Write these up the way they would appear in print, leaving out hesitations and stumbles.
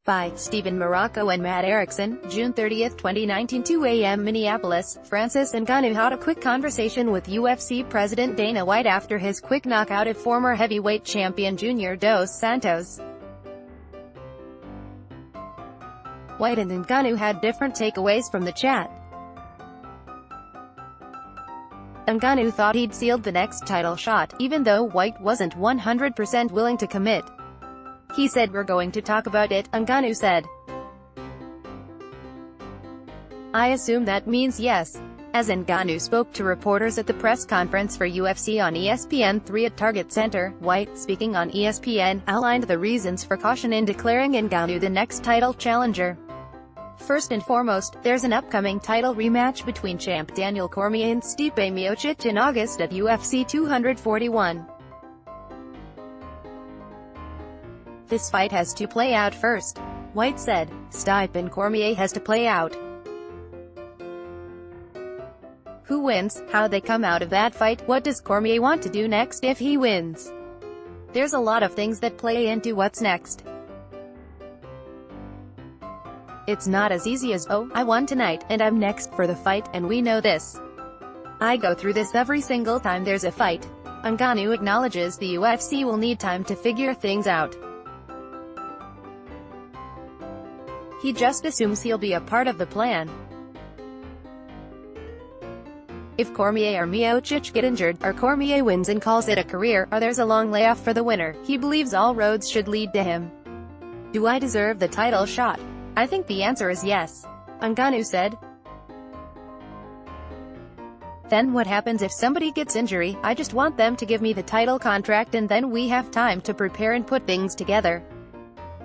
by Stephen Marrocco and Matt Erickson, June 30, 2019, 2 a.m. Minneapolis. Francis Ngannou had a quick conversation with UFC President Dana White after his quick knockout of former heavyweight champion Junior Dos Santos. White and Ngannou had different takeaways from the chat. Ngannou thought he'd sealed the next title shot, even though White wasn't 100% willing to commit. He said, "We're going to talk about it," Ngannou said. "I assume that means yes." As Ngannou spoke to reporters at the press conference for UFC on ESPN3 at Target Center, White, speaking on ESPN, outlined the reasons for caution in declaring Ngannou the next title challenger. First and foremost, there's an upcoming title rematch between champ Daniel Cormier and Stipe Miocic in August at UFC 241. "This fight has to play out first," White said. "Stipe and Cormier has to play out. Who wins, how they come out of that fight, what does Cormier want to do next if he wins? There's a lot of things that play into what's next. It's not as easy as, oh, I won tonight, and I'm next for the fight, and we know this. I go through this every single time there's a fight." Ngannou acknowledges the UFC will need time to figure things out. He just assumes he'll be a part of the plan. If Cormier or Miocic get injured, or Cormier wins and calls it a career, or there's a long layoff for the winner, he believes all roads should lead to him. "Do I deserve the title shot? I think the answer is yes," Ngannou said. "Then what happens if somebody gets injury? I just want them to give me the title contract and then we have time to prepare and put things together.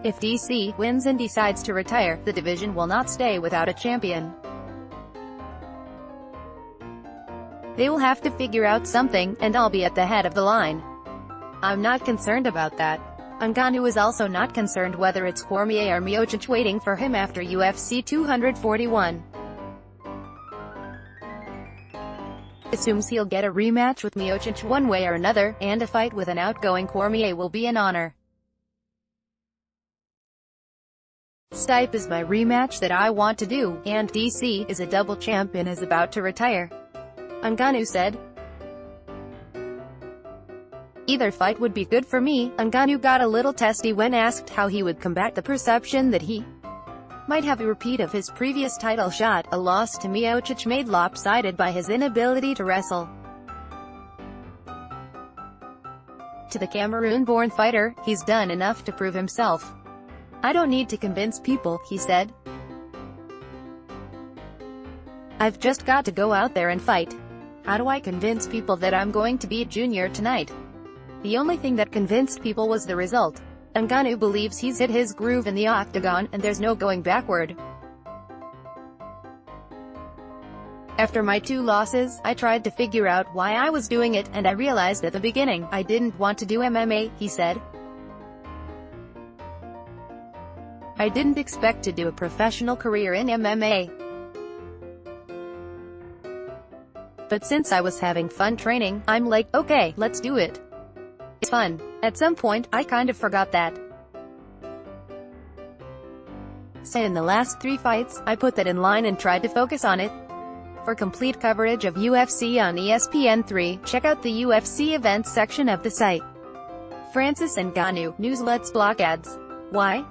If DC wins and decides to retire, the division will not stay without a champion. They will have to figure out something, and I'll be at the head of the line. I'm not concerned about that." Ngannou is also not concerned whether it's Cormier or Miocic waiting for him after UFC 241. Assumes he'll get a rematch with Miocic one way or another, and a fight with an outgoing Cormier will be an honor. "Stipe is my rematch that I want to do, and DC is a double champ and is about to retire," Ngannou said. "Either fight would be good for me." Ngannou got a little testy when asked how he would combat the perception that he might have a repeat of his previous title shot, a loss to Miocic made lopsided by his inability to wrestle. To the Cameroon-born fighter, he's done enough to prove himself. "I don't need to convince people," he said. "I've just got to go out there and fight. How do I convince people that I'm going to beat Junior tonight? The only thing that convinced people was the result." Ngannou believes he's hit his groove in the octagon, and there's no going backward. "After my 2 losses, I tried to figure out why I was doing it, and I realized at the beginning, I didn't want to do MMA," he said. "I didn't expect to do a professional career in MMA. But since I was having fun training, I'm like, okay, let's do it. It's fun. At some point, I kind of forgot that. So in the last 3 fights, I put that in line and tried to focus on it." For complete coverage of UFC on ESPN3, check out the UFC events section of the site. Francis Ngannou, News. Let's block ads. Why?